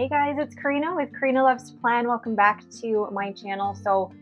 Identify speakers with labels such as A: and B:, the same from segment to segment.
A: Hey guys, it's Karina with Karina Loves to Plan. Welcome back to my channel. So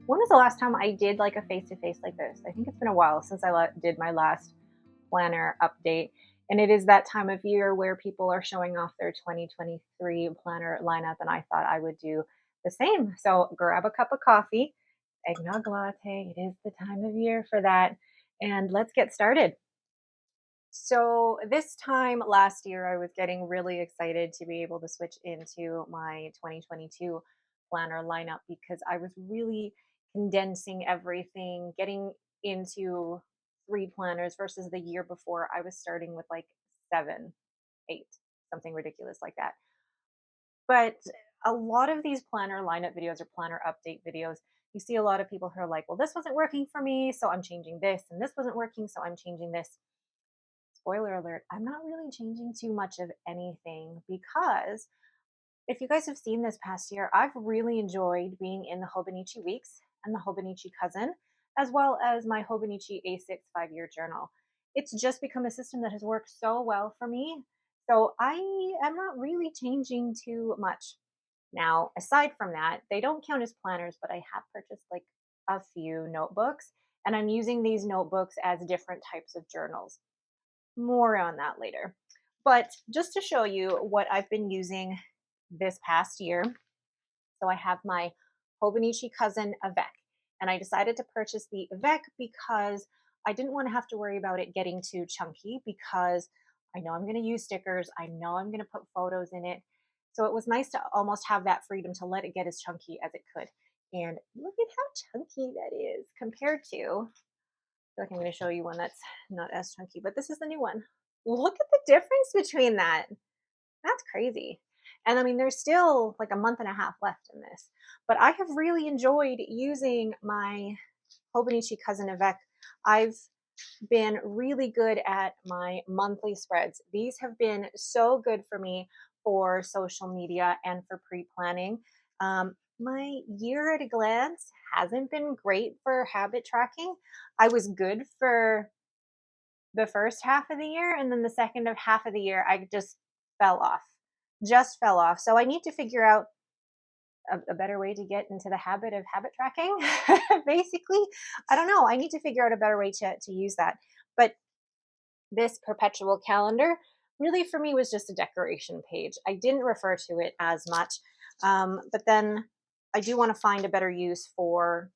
A: when was the last time I did like a face-to-face like this? I think it's been a while since I did my last planner update. And it is that time of year where people are showing off their 2023 planner lineup, and I thought I would do the same. So grab a cup of coffee, eggnog latte. It is the time of year for that. And let's get started. So this time last year, I was getting really excited to be able to switch into my 2022 planner lineup because I was really condensing everything, getting into 3 planners versus the year before I was starting with like 7, 8, something ridiculous like that. But a lot of these planner lineup videos or planner update videos, you see a lot of people who are like, well, this wasn't working for me, so I'm changing this, and this wasn't working, so I'm changing this. Spoiler alert, I'm not really changing too much of anything because if you guys have seen this past year, I've really enjoyed being in the Hobonichi Weeks and the Hobonichi Cousin, as well as my Hobonichi A6 5-year journal. It's just become a system that has worked so well for me. So I am not really changing too much. Now, aside from that, they don't count as planners, but I have purchased like a few notebooks, and I'm using these notebooks as different types of journals. More on that later. But just to show you what I've been using this past year. So I have my Hobonichi Cousin Avec, and I decided to purchase the Avec because I didn't want to have to worry about it getting too chunky because I know I'm going to use stickers. I know I'm going to put photos in it. So it was nice to almost have that freedom to let it get as chunky as it could. And look at how chunky that is compared to, I feel like I'm going to show you one that's not as chunky, but this is the new one. Look at the difference between that. That's crazy. And I mean, there's still like a month and a half left in this, but I have really enjoyed using my Hobonichi Cousin Avec. I've been really good at my monthly spreads. These have been so good for me for social media and for pre-planning. My year at a glance hasn't been great for habit tracking. I was good for the first half of the year, and then the second half of the year, I just fell off. Just fell off. So I need to figure out a better way to get into the habit of habit tracking. Basically, I don't know. I need to figure out a better way to use that. But this perpetual calendar really for me was just a decoration page. I didn't refer to it as much, but then I do want to find a better use for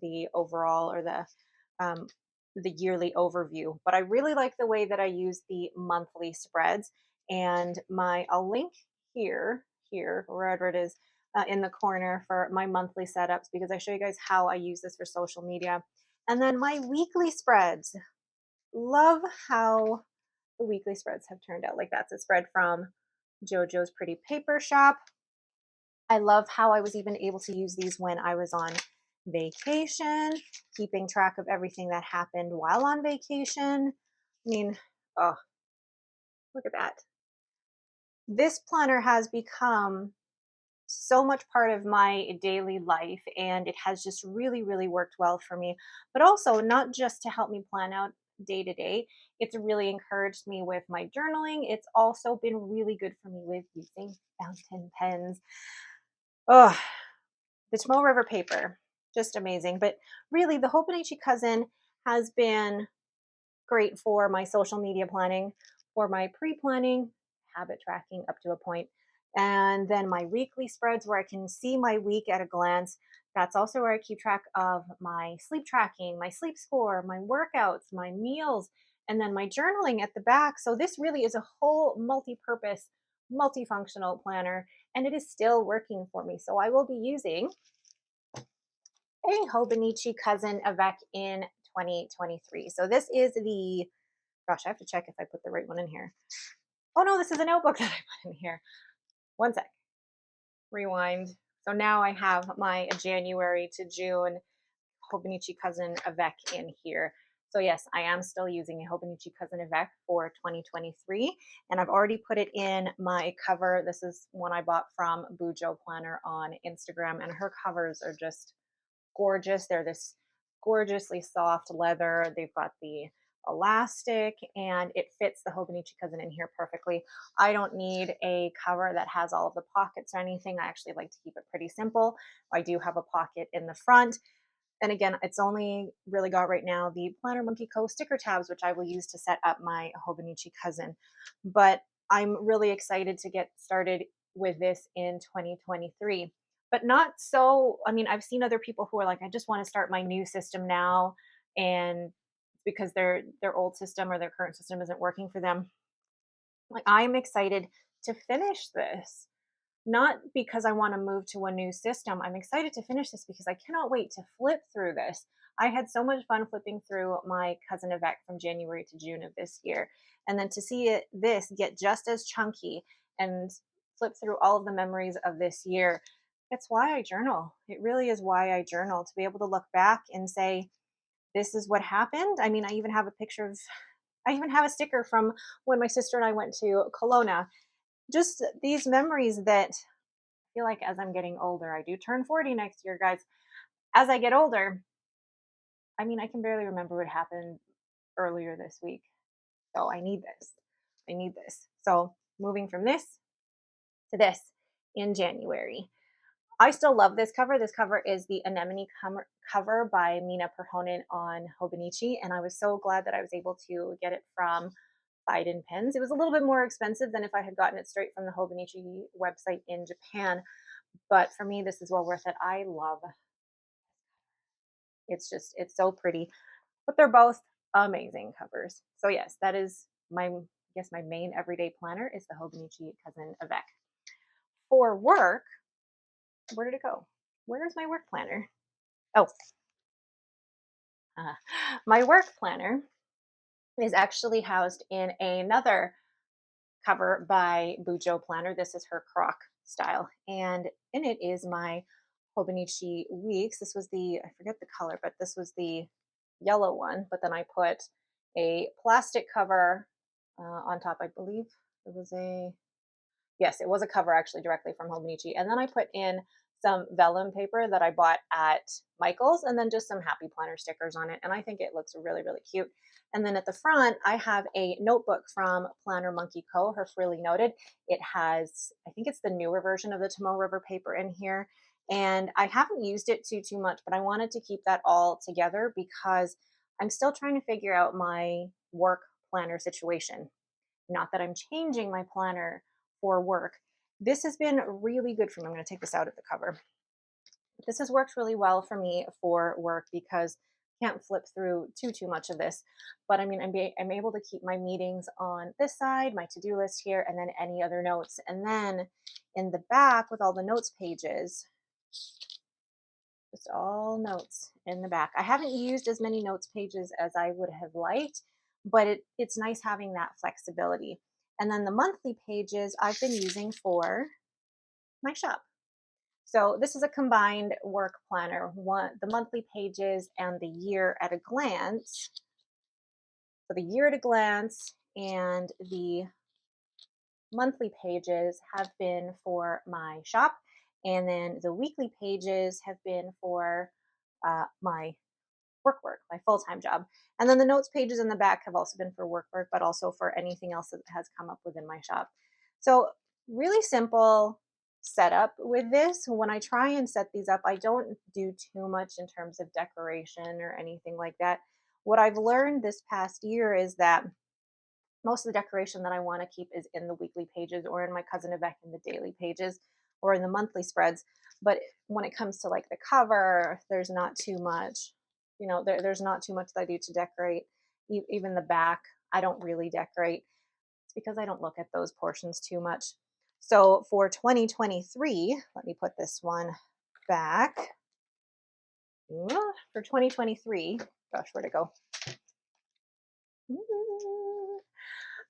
A: the overall or the yearly overview. But I really like the way that I use the monthly spreads, and I'll link here, wherever it is, in the corner for my monthly setups because I show you guys how I use this for social media. And then my weekly spreads. Love how the weekly spreads have turned out. Like that's a spread from JoJo's Pretty Paper Shop. I love how I was even able to use these when I was on vacation, keeping track of everything that happened while on vacation. I mean, oh, look at that. This planner has become so much part of my daily life, and it has just really, really worked well for me. But also, not just to help me plan out day to day, it's really encouraged me with my journaling. It's also been really good for me with using fountain pens. Oh, the Tomoe River paper, just amazing. But really, the Hobonichi Cousin has been great for my social media planning, for my pre-planning, habit tracking up to a point, and then my weekly spreads where I can see my week at a glance. That's also where I keep track of my sleep tracking, my sleep score, my workouts, my meals, and then my journaling at the back. So this really is a whole multi-purpose, multifunctional planner, and it is still working for me. So I will be using a Hobonichi Cousin Avec in 2023. So this is the, gosh, I have to check if I put the right one in here. Oh no, this is a notebook that I put in here. One sec. Rewind. So now I have my January to June Hobonichi Cousin Avec in here. So yes, I am still using a Hobonichi Cousin Avec for 2023, and I've already put it in my cover. This is one I bought from Bujo Planner on Instagram, and her covers are just gorgeous. They're this gorgeously soft leather. They've got the elastic, and it fits the Hobonichi cousin in here perfectly. I don't need a cover that has all of the pockets or anything. I actually like to keep it pretty simple. I do have a pocket in the front. And again, it's only really got right now the Planner Monkey Co. sticker tabs, which I will use to set up my Hobonichi cousin. But I'm really excited to get started with this in 2023. But not so, I mean, I've seen other people who are like, I just want to start my new system now. And because their old system or their current system isn't working for them. Like, I'm excited to finish this, not because I want to move to a new system. I'm excited to finish this because I cannot wait to flip through this. I had so much fun flipping through my Cousin Avec from January to June of this year. And then to see this get just as chunky and flip through all of the memories of this year. It's why I journal. It really is why I journal, to be able to look back and say, this is what happened. I mean, I even have a sticker from when my sister and I went to Kelowna. Just these memories that I feel like as I'm getting older, I do turn 40 next year, guys. As I get older, I mean, I can barely remember what happened earlier this week. So I need this. I need this. So moving from this to this in January. I still love this cover. This cover is the Anemone cover by Mina Perhonen on Hobonichi, and I was so glad that I was able to get it from Biden Pens. It was a little bit more expensive than if I had gotten it straight from the Hobonichi website in Japan, but for me, this is well worth it. I love it's so pretty, but they're both amazing covers. So yes, that is my main everyday planner is the Hobonichi Cousin Avec. For work, where did it go? Where's my work planner? Oh, my work planner is actually housed in another cover by Bujo Planner. This is her croc style, and in it is my Hobonichi Weeks. This was I forget the color, but this was the yellow one. But then I put a plastic cover on top. I believe it was yes, it was a cover actually directly from Hobonichi. And then I put in some vellum paper that I bought at Michael's, and then just some happy planner stickers on it. And I think it looks really, really cute. And then at the front, I have a notebook from Planner Monkey Co., her Frilly Noted. It has, I think it's the newer version of the Tomoe River paper in here. And I haven't used it too much, but I wanted to keep that all together because I'm still trying to figure out my work planner situation. Not that I'm changing my planner for work. This has been really good for me. I'm going to take this out of the cover. This has worked really well for me for work because I can't flip through too much of this. But I mean, I'm able to keep my meetings on this side, my to-do list here, and then any other notes. And then in the back with all the notes pages, just all notes in the back. I haven't used as many notes pages as I would have liked, but it's nice having that flexibility. And then the monthly pages I've been using for my shop. So this is a combined work planner, the monthly pages and the year at a glance. So the year at a glance and the monthly pages have been for my shop, and then the weekly pages have been for my work, my full-time job. And then the notes pages in the back have also been for work, but also for anything else that has come up within my shop. So really simple setup with this. When I try and set these up, I don't do too much in terms of decoration or anything like that. What I've learned this past year is that most of the decoration that I want to keep is in the weekly pages or in my Cousin Avec in the daily pages or in the monthly spreads. But when it comes to like the cover, there's not too much, there's not too much that I do to decorate. Even the back, I don't really decorate. It's because I don't look at those portions too much. So for 2023, let me put this one back. For 2023, gosh, where'd it go?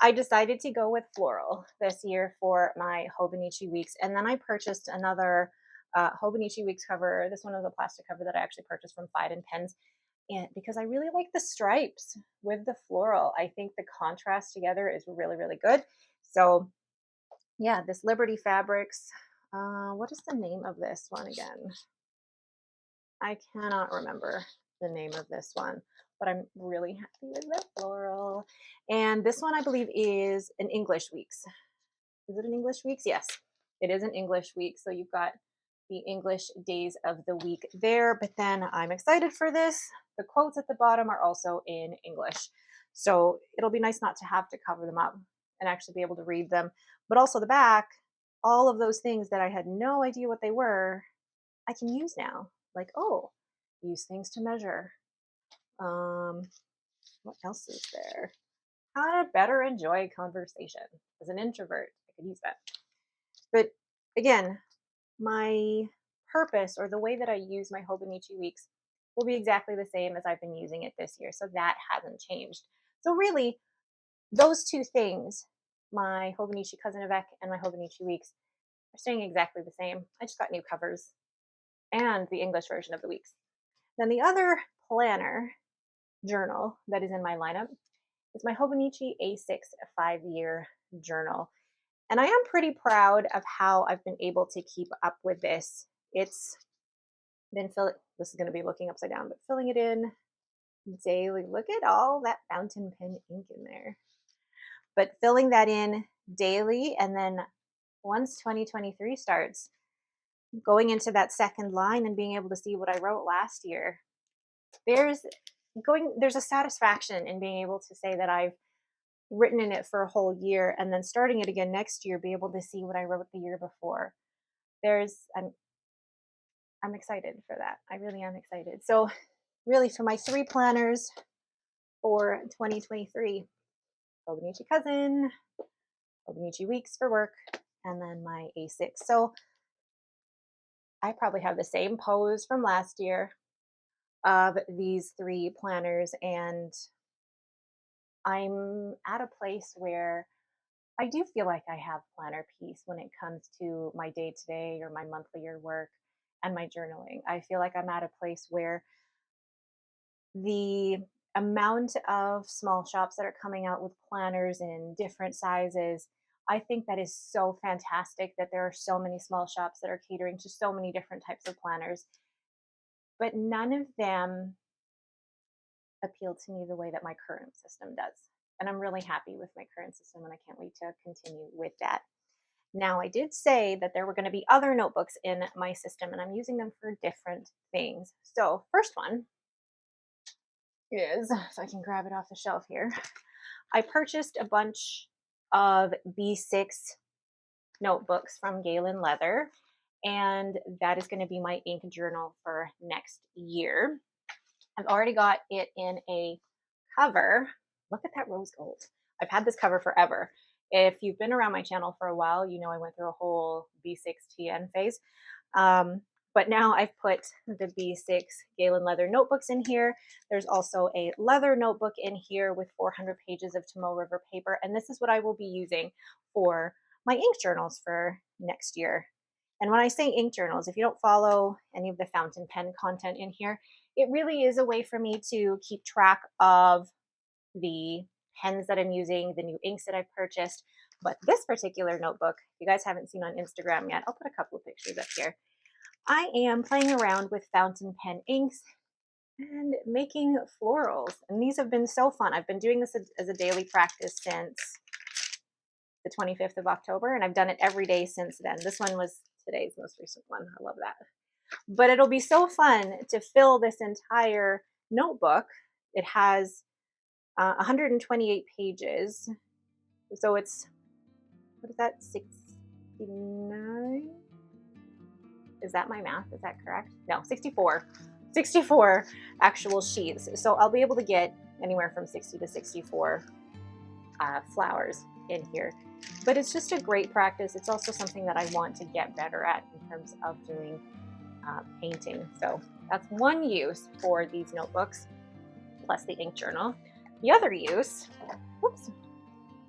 A: I decided to go with floral this year for my Hobonichi Weeks. And then I purchased another Hobonichi Weeks cover. This one was a plastic cover that I actually purchased from Biden Pens. And because I really like the stripes with the floral. I think the contrast together is really, really good. So yeah, this Liberty Fabrics. What is the name of this one again? I cannot remember the name of this one. but I'm really happy with the floral. And this one I believe is an English Weeks. Is it an English Weeks? Yes, it is an English week. So you've got the English days of the week there, but then I'm excited for this. The quotes at the bottom are also in English. So it'll be nice not to have to cover them up and actually be able to read them. But also the back, all of those things that I had no idea what they were, I can use now. Like, oh, use things to measure. What else is there? How to better enjoy conversation. As an introvert, I could use that. But again, my purpose or the way that I use my Hobonichi Weeks will be exactly the same as I've been using it this year. So that hasn't changed. So really, those two things, my Hobonichi Cousin Avec and my Hobonichi Weeks, are staying exactly the same. I just got new covers and the English version of the weeks. Then the other planner journal that is in my lineup is my Hobonichi A6 5-year journal. And I am pretty proud of how I've been able to keep up with this. It's been this is going to be looking upside down, but filling it in daily. Look at all that fountain pen ink in there. But filling that in daily, and then once 2023 starts, going into that second line and being able to see what I wrote last year, there's a satisfaction in being able to say that I've written in it for a whole year, and then starting it again next year, be able to see what I wrote the year before. I'm excited for that. I really am excited. So really, for my 3 planners for 2023, Hobonichi Cousin, Hobonichi Weeks for work, and then my A6. So I probably have the same pose from last year of these 3 planners, and I'm at a place where I do feel like I have planner peace when it comes to my day-to-day or my monthly or work and my journaling. I feel like I'm at a place where the amount of small shops that are coming out with planners in different sizes, I think that is so fantastic that there are so many small shops that are catering to so many different types of planners. But none of them appeal to me the way that my current system does. And I'm really happy with my current system, and I can't wait to continue with that. Now, I did say that there were going to be other notebooks in my system, and I'm using them for different things. So first one is, if I can grab it off the shelf here, I purchased a bunch of B6 notebooks from Galen Leather, and that is going to be my ink journal for next year. I've already got it in a cover. Look at that rose gold. I've had this cover forever. If you've been around my channel for a while, you know I went through a whole B6 TN phase. But now I've put the B6 Galen Leather notebooks in here. There's also a leather notebook in here with 400 pages of Tomoe River paper. And this is what I will be using for my ink journals for next year. And when I say ink journals, if you don't follow any of the fountain pen content in here, it really is a way for me to keep track of the pens that I'm using, the new inks that I've purchased. But this particular notebook, if you guys haven't seen on Instagram yet, I'll put a couple of pictures up here. I am playing around with fountain pen inks and making florals. And these have been so fun. I've been doing this as a daily practice since the 25th of October, and I've done it every day since then. This one was today's most recent one. I love that. But it'll be so fun to fill this entire notebook. It has 128 pages. So it's, what is that, 69? Is that my math? Is that correct? No, 64. 64 actual sheets. So I'll be able to get anywhere from 60 to 64 flowers in here. But it's just a great practice. It's also something that I want to get better at in terms of doing painting. So that's one use for these notebooks, plus the ink journal. The other use,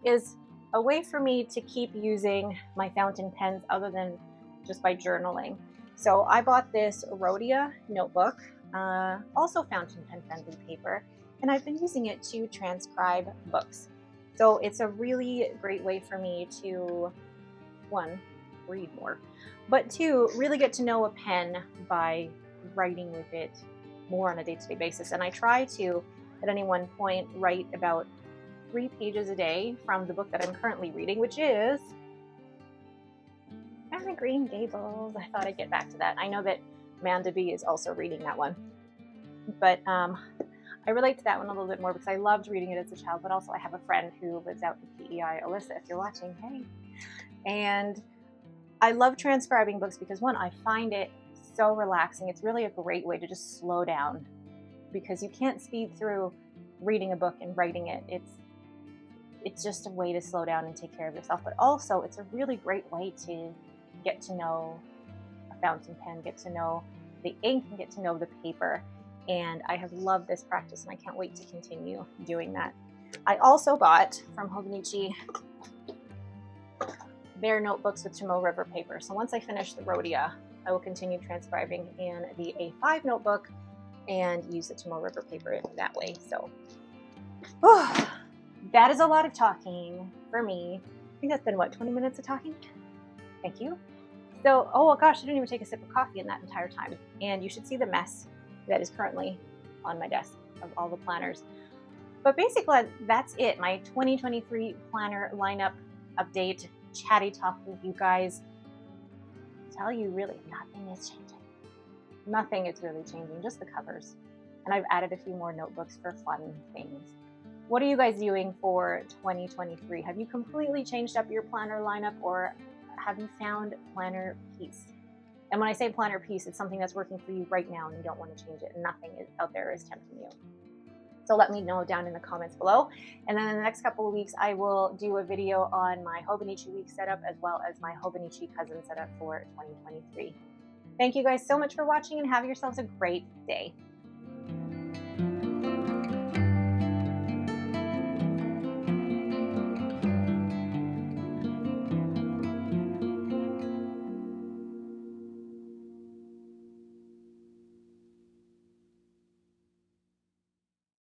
A: is a way for me to keep using my fountain pens other than just by journaling. So I bought this Rhodia notebook, also fountain pen friendly paper, and I've been using it to transcribe books. So it's a really great way for me to, 1, read more, but 2, really get to know a pen by writing with it more on a day-to-day basis. And I try to at any one point write about 3 pages a day from the book that I'm currently reading, which is Anne of Green Gables. I thought I'd get back to that. I know that Amanda B is also reading that one, but I relate to that one a little bit more because I loved reading it as a child, but also I have a friend who lives out in PEI, Alyssa, if you're watching, hey. And I love transcribing books because, one, I find it so relaxing. It's really a great way to just slow down because you can't speed through reading a book and writing it. It's just a way to slow down and take care of yourself, but also it's a really great way to get to know a fountain pen, get to know the ink, and get to know the paper. And I have loved this practice and I can't wait to continue doing that. I also bought from Hobonichi their notebooks with Tomoe River paper. So once I finish the Rhodia, I will continue transcribing in the A5 notebook and use the Tomoe River paper that way. So that is a lot of talking for me. I think that's been, what, 20 minutes of talking? Thank you. So, oh gosh, I didn't even take a sip of coffee in that entire time. And you should see the mess that is currently on my desk of all the planners. But basically, that's it. My 2023 planner lineup update, chatty talk with you guys. I tell you, really, nothing is changing. Nothing is really changing, just the covers. And I've added a few more notebooks for fun things. What are you guys doing for 2023? Have you completely changed up your planner lineup, or have you found planner peace? And when I say planner peace, it's something that's working for you right now and you don't want to change it, and nothing out there is tempting you. So let me know down in the comments below. And then in the next couple of weeks, I will do a video on my Hobonichi Weeks setup as well as my Hobonichi cousin setup for 2023. Thank you guys so much for watching and have yourselves a great day.